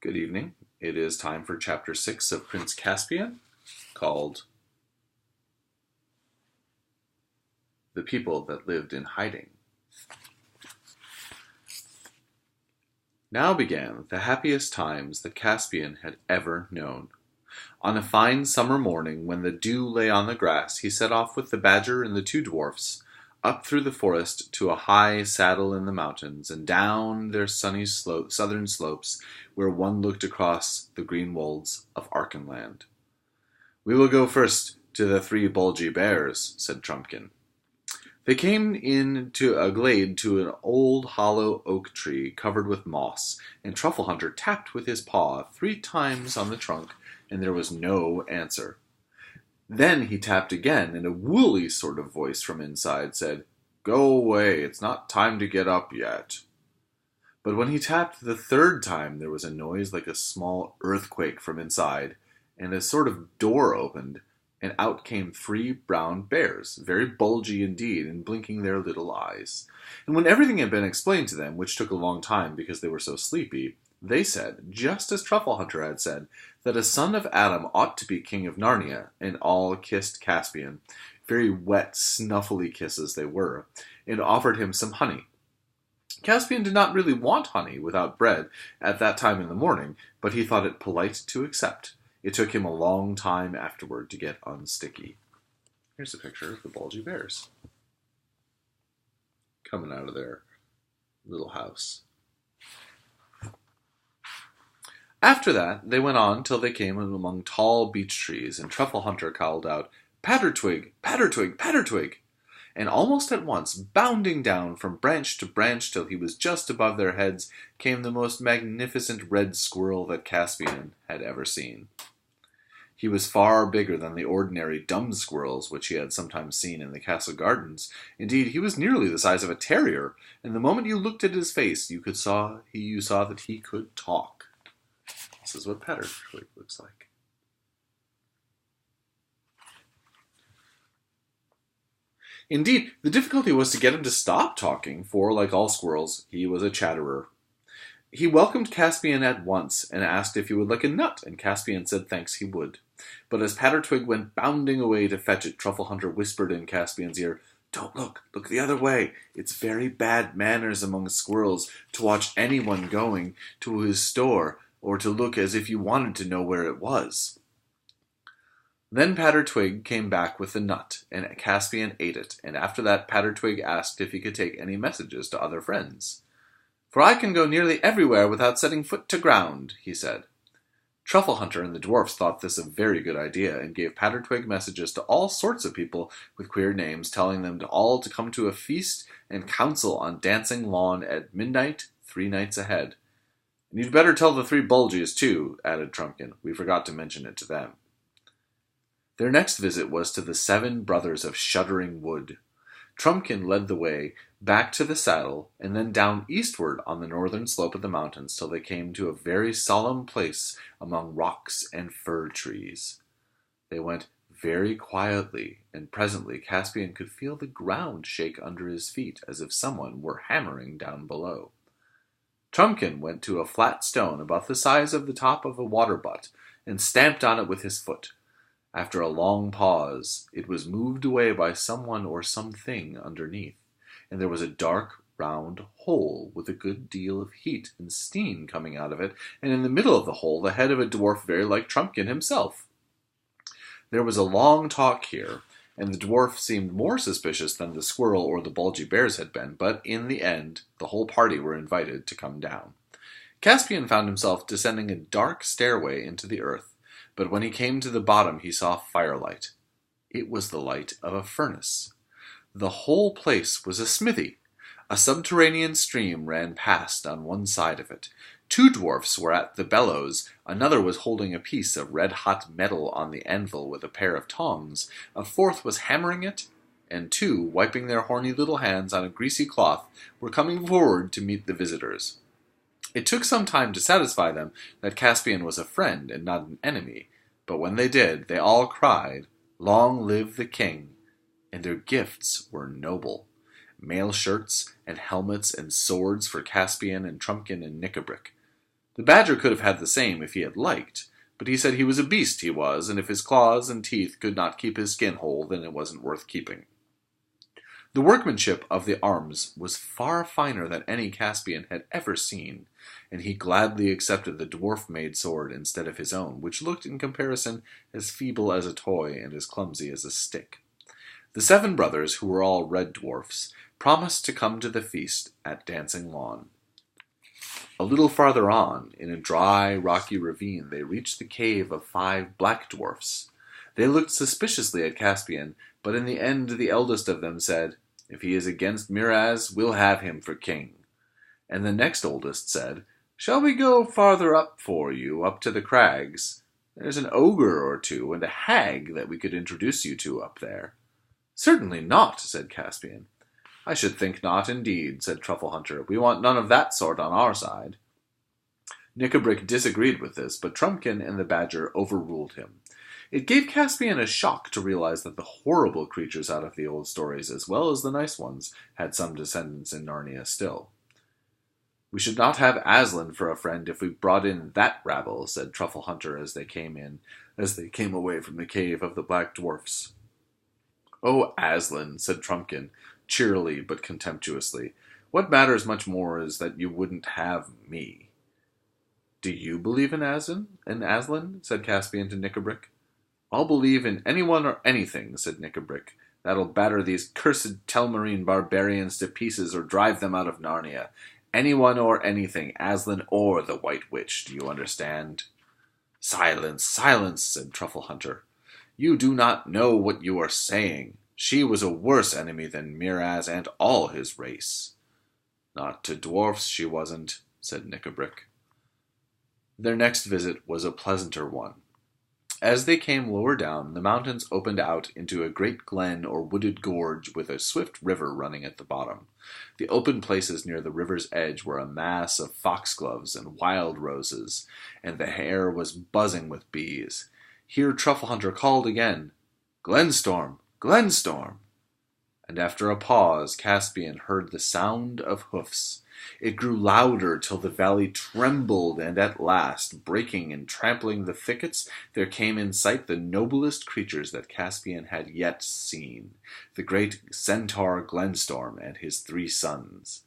Good evening. It is time for Chapter 6 of Prince Caspian, called The People That Lived in Hiding. Now began the happiest times that Caspian had ever known. On a fine summer morning, when the dew lay on the grass, he set off with the badger and the two dwarfs, up through the forest to a high saddle in the mountains, and down their sunny southern slopes, where one looked across the green wolds of Archenland. "We will go first to the three bulgy bears," said Trumpkin. They came into a glade to an old hollow oak tree covered with moss, and Truffle Hunter tapped with his paw 3 times on the trunk, and there was no answer. Then he tapped again, and a woolly sort of voice from inside said, "Go away, it's not time to get up yet." But when he tapped the 3rd time, there was a noise like a small earthquake from inside, and a sort of door opened, and out came 3 brown bears, very bulgy indeed, and blinking their little eyes. And when everything had been explained to them, which took a long time because they were so sleepy, they said, just as Truffle Hunter had said, that a son of Adam ought to be king of Narnia, and all kissed Caspian, very wet, snuffly kisses they were, and offered him some honey. Caspian did not really want honey without bread at that time in the morning, but he thought it polite to accept. It took him a long time afterward to get unsticky. Here's a picture of the bulgy bears coming out of their little house. After that, they went on till they came among tall beech trees, and Truffle Hunter called out, "Pattertwig, Pattertwig, Pattertwig!" And almost at once, bounding down from branch to branch till he was just above their heads, came the most magnificent red squirrel that Caspian had ever seen. He was far bigger than the ordinary dumb squirrels which he had sometimes seen in the castle gardens. Indeed, he was nearly the size of a terrier, and the moment you looked at his face, you saw that he could talk. This is what Pattertwig looks like. Indeed, the difficulty was to get him to stop talking, for, like all squirrels, he was a chatterer. He welcomed Caspian at once, and asked if he would like a nut, and Caspian said thanks he would. But as Pattertwig went bounding away to fetch it, Truffle Hunter whispered in Caspian's ear, "Don't look the other way. It's very bad manners among squirrels to watch anyone going to his store, or to look as if you wanted to know where it was." Then Pattertwig came back with the nut, and Caspian ate it, and after that Pattertwig asked if he could take any messages to other friends. "For I can go nearly everywhere without setting foot to ground," he said. Truffle Hunter and the dwarfs thought this a very good idea, and gave Pattertwig messages to all sorts of people with queer names, telling them all to come to a feast and council on Dancing Lawn at midnight 3 nights ahead. "And you'd better tell the 3 bulgies, too," added Trumpkin. "We forgot to mention it to them." Their next visit was to the 7 brothers of Shuddering Wood. Trumpkin led the way back to the saddle, and then down eastward on the northern slope of the mountains till they came to a very solemn place among rocks and fir trees. They went very quietly, and presently Caspian could feel the ground shake under his feet as if someone were hammering down below. Trumpkin went to a flat stone about the size of the top of a water butt, and stamped on it with his foot. After a long pause, it was moved away by someone or something underneath, and there was a dark, round hole with a good deal of heat and steam coming out of it, and in the middle of the hole the head of a dwarf very like Trumpkin himself. There was a long talk here, and the dwarf seemed more suspicious than the squirrel or the bulgy bears had been, but in the end the whole party were invited to come down. Caspian found himself descending a dark stairway into the earth, but when he came to the bottom he saw firelight. It was the light of a furnace. The whole place was a smithy. A subterranean stream ran past on one side of it. 2 dwarfs were at the bellows, another was holding a piece of red-hot metal on the anvil with a pair of tongs, a 4th was hammering it, and 2, wiping their horny little hands on a greasy cloth, were coming forward to meet the visitors. It took some time to satisfy them that Caspian was a friend and not an enemy, but when they did, they all cried, "Long live the king!" and their gifts were noble. Mail shirts and helmets and swords for Caspian and Trumpkin and Knickerbrick. The badger could have had the same if he had liked, but he said he was a beast, he was, and if his claws and teeth could not keep his skin whole, then it wasn't worth keeping. The workmanship of the arms was far finer than any Caspian had ever seen, and he gladly accepted the dwarf-made sword instead of his own, which looked in comparison as feeble as a toy and as clumsy as a stick. The 7 brothers, who were all red dwarfs, promised to come to the feast at Dancing Lawn. A little farther on, in a dry, rocky ravine, they reached the cave of 5 black dwarfs. They looked suspiciously at Caspian, but in the end the eldest of them said, "If he is against Miraz, we'll have him for king." And the next oldest said, "Shall we go farther up for you, up to the crags? There's an ogre or 2 and a hag that we could introduce you to up there." "Certainly not," said Caspian. "I should think not, indeed," said Truffle Hunter. "We want none of that sort on our side." Knickerbrick disagreed with this, but Trumpkin and the badger overruled him. It gave Caspian a shock to realize that the horrible creatures out of the old stories, as well as the nice ones, had some descendants in Narnia still. "We should not have Aslan for a friend if we brought in that rabble," said Truffle Hunter as they came away from the cave of the black dwarfs. "Oh, Aslan," said Trumpkin, cheerily but contemptuously. "What matters much more is that you wouldn't have me." "Do you believe in Aslan?" said Caspian to Knickerbrick. "I'll believe in anyone or anything," said Knickerbrick. "That'll batter these cursed Telmarine barbarians to pieces or drive them out of Narnia. Anyone or anything, Aslan or the White Witch, do you understand?" "Silence, silence," said Truffle Hunter. "You do not know what you are saying. She was a worse enemy than Miraz and all his race." "Not to dwarfs she wasn't," said Knickerbrick. Their next visit was a pleasanter one. As they came lower down, the mountains opened out into a great glen or wooded gorge with a swift river running at the bottom. The open places near the river's edge were a mass of foxgloves and wild roses, and the air was buzzing with bees. Here Truffle Hunter called again, "Glenstorm! Glenstorm!" And after a pause, Caspian heard the sound of hoofs. It grew louder till the valley trembled, and at last, breaking and trampling the thickets, there came in sight the noblest creatures that Caspian had yet seen, the great centaur Glenstorm and his 3 sons.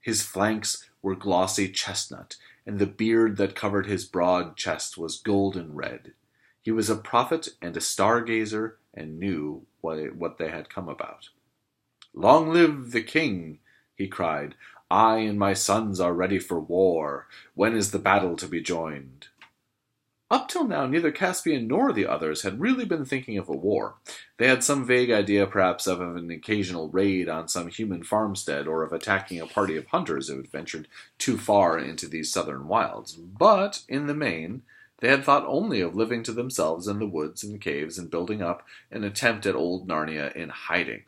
His flanks were glossy chestnut, and the beard that covered his broad chest was golden red. He was a prophet and a stargazer, and knew what they had come about. "Long live the king!" he cried. "I and my sons are ready for war. When is the battle to be joined?" Up till now, neither Caspian nor the others had really been thinking of a war. They had some vague idea, perhaps, of an occasional raid on some human farmstead, or of attacking a party of hunters who had ventured too far into these southern wilds. But, in the main, they had thought only of living to themselves in the woods and caves and building up an attempt at old Narnia in hiding.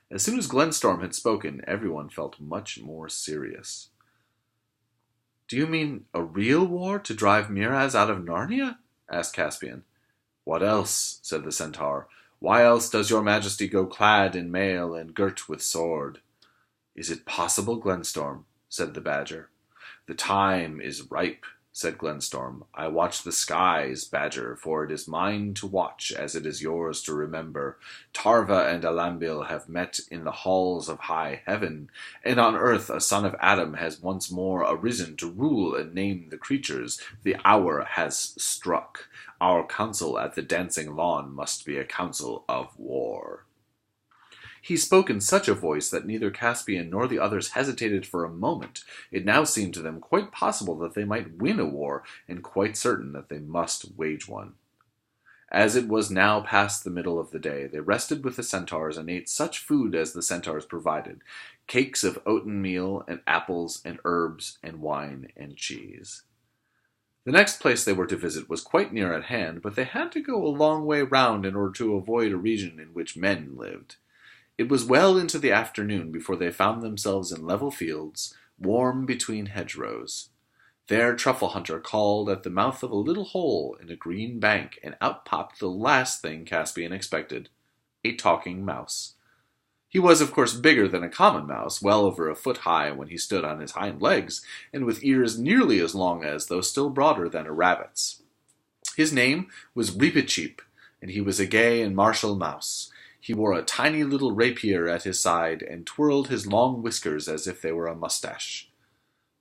As soon as Glenstorm had spoken, everyone felt much more serious. "Do you mean a real war to drive Miraz out of Narnia?" asked Caspian. "What else?" said the centaur. "Why else does your majesty go clad in mail and girt with sword?" "Is it possible, Glenstorm?" said the badger. "The time is ripe," said Glenstorm. "I watch the skies, badger, for it is mine to watch, as it is yours to remember. Tarva and Alambil have met in the halls of high heaven, and on earth a son of Adam has once more arisen to rule and name the creatures. The hour has struck. Our council at the Dancing Lawn must be a council of war." He spoke in such a voice that neither Caspian nor the others hesitated for a moment. It now seemed to them quite possible that they might win a war, and quite certain that they must wage one. As it was now past the middle of the day, they rested with the centaurs and ate such food as the centaurs provided, cakes of oaten meal and apples and herbs and wine and cheese. The next place they were to visit was quite near at hand, but they had to go a long way round in order to avoid a region in which men lived. It was well into the afternoon before they found themselves in level fields, warm between hedgerows. There Truffle Hunter called at the mouth of a little hole in a green bank, and out popped the last thing Caspian expected, a talking mouse. He was, of course, bigger than a common mouse, well over a foot high when he stood on his hind legs, and with ears nearly as long as, though still broader than, a rabbit's. His name was Reepicheep, and he was a gay and martial mouse. He wore a tiny little rapier at his side, and twirled his long whiskers as if they were a mustache.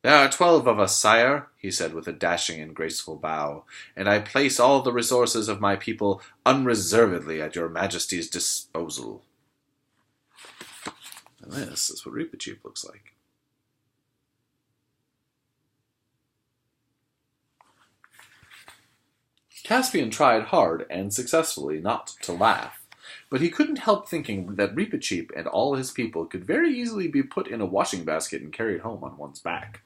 "There are 12 of us, sire," he said with a dashing and graceful bow, "and I place all the resources of my people unreservedly at your majesty's disposal." And this is what Reepicheep looks like. Caspian tried hard and successfully not to laugh, but he couldn't help thinking that Reepicheep and all his people could very easily be put in a washing basket and carried home on one's back.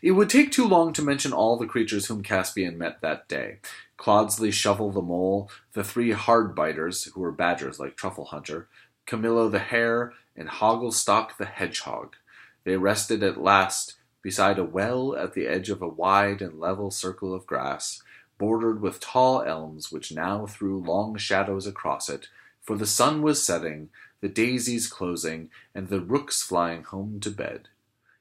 It would take too long to mention all the creatures whom Caspian met that day. Clodsley Shovel the Mole, the 3 hard-biters, who were badgers like Truffle Hunter, Camillo the Hare, and Hogglestock the Hedgehog. They rested at last beside a well at the edge of a wide and level circle of grass, bordered with tall elms which now threw long shadows across it, for the sun was setting, the daisies closing, and the rooks flying home to bed.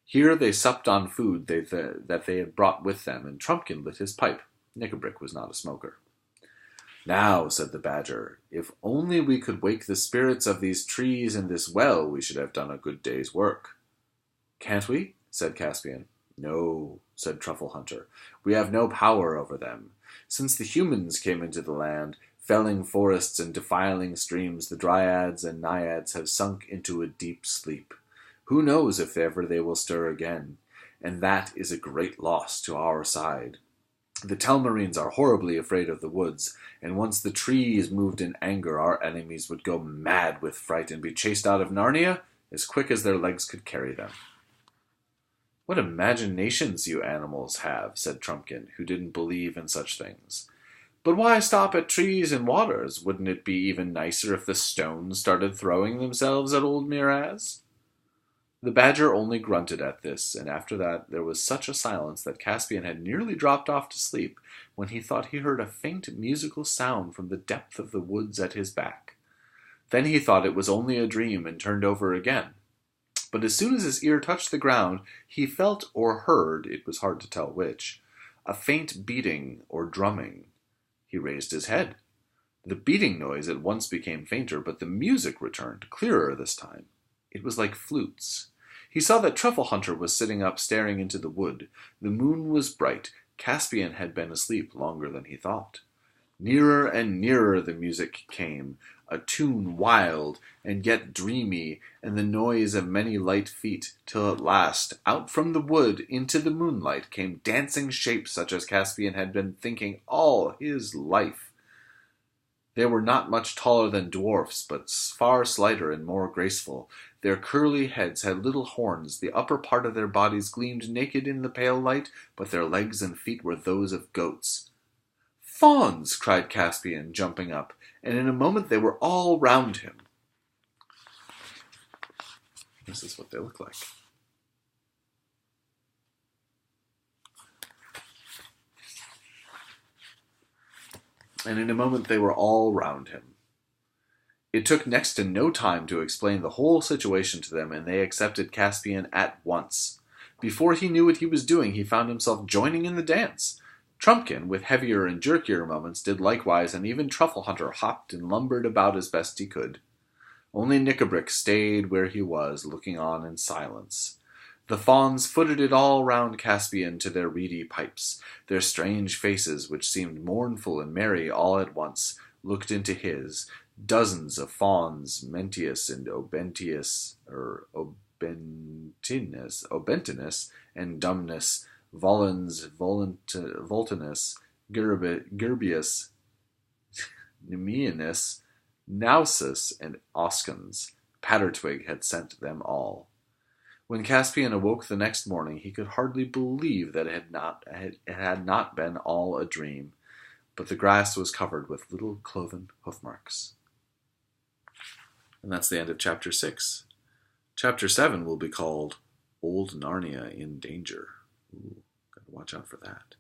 Here they supped on food that they had brought with them, and Trumpkin lit his pipe. Knickerbrick was not a smoker. "Now," said the Badger, "if only we could wake the spirits of these trees and this well, we should have done a good day's work." "Can't we?" said Caspian. "No," said Truffle Hunter. "We have no power over them. Since the humans came into the land, felling forests and defiling streams, the dryads and naiads have sunk into a deep sleep. Who knows if ever they will stir again? And that is a great loss to our side. The Telmarines are horribly afraid of the woods, and once the trees moved in anger, our enemies would go mad with fright and be chased out of Narnia as quick as their legs could carry them." "What imaginations you animals have," said Trumpkin, who didn't believe in such things. "But why stop at trees and waters? Wouldn't it be even nicer if the stones started throwing themselves at old Miraz?" The Badger only grunted at this, and after that there was such a silence that Caspian had nearly dropped off to sleep when he thought he heard a faint musical sound from the depth of the woods at his back. Then he thought it was only a dream and turned over again. But as soon as his ear touched the ground, he felt or heard, it was hard to tell which, a faint beating or drumming. He raised his head. The beating noise at once became fainter, but the music returned, clearer this time. It was like flutes. He saw that Truffle Hunter was sitting up staring into the wood. The moon was bright. Caspian had been asleep longer than he thought. Nearer and nearer the music came, a tune wild and yet dreamy, and the noise of many light feet, till at last, out from the wood into the moonlight came dancing shapes such as Caspian had been thinking all his life. They were not much taller than dwarfs, but far slighter and more graceful. Their curly heads had little horns, the upper part of their bodies gleamed naked in the pale light, but their legs and feet were those of goats. "Fawns!" cried Caspian, jumping up, and in a moment they were all round him. This is what they look like. And in a moment they were all round him. It took next to no time to explain the whole situation to them, and they accepted Caspian at once. Before he knew what he was doing, he found himself joining in the dance. Trumpkin, with heavier and jerkier moments, did likewise, and even Truffle Hunter hopped and lumbered about as best he could. Only Knickerbrick stayed where he was, looking on in silence. The fawns footed it all round Caspian to their reedy pipes. Their strange faces, which seemed mournful and merry all at once, looked into his. Dozens of fawns, Mentius and Obentinus, and Dumbness, Volans, Voltinus, Gerbius, Nemeanus, Nausus, and Oskans. Pattertwig had sent them all. When Caspian awoke the next morning, he could hardly believe that it had not been all a dream, but the grass was covered with little cloven hoofmarks. And that's the end of Chapter 6. Chapter 7 will be called Old Narnia in Danger. Ooh, gotta watch out for that.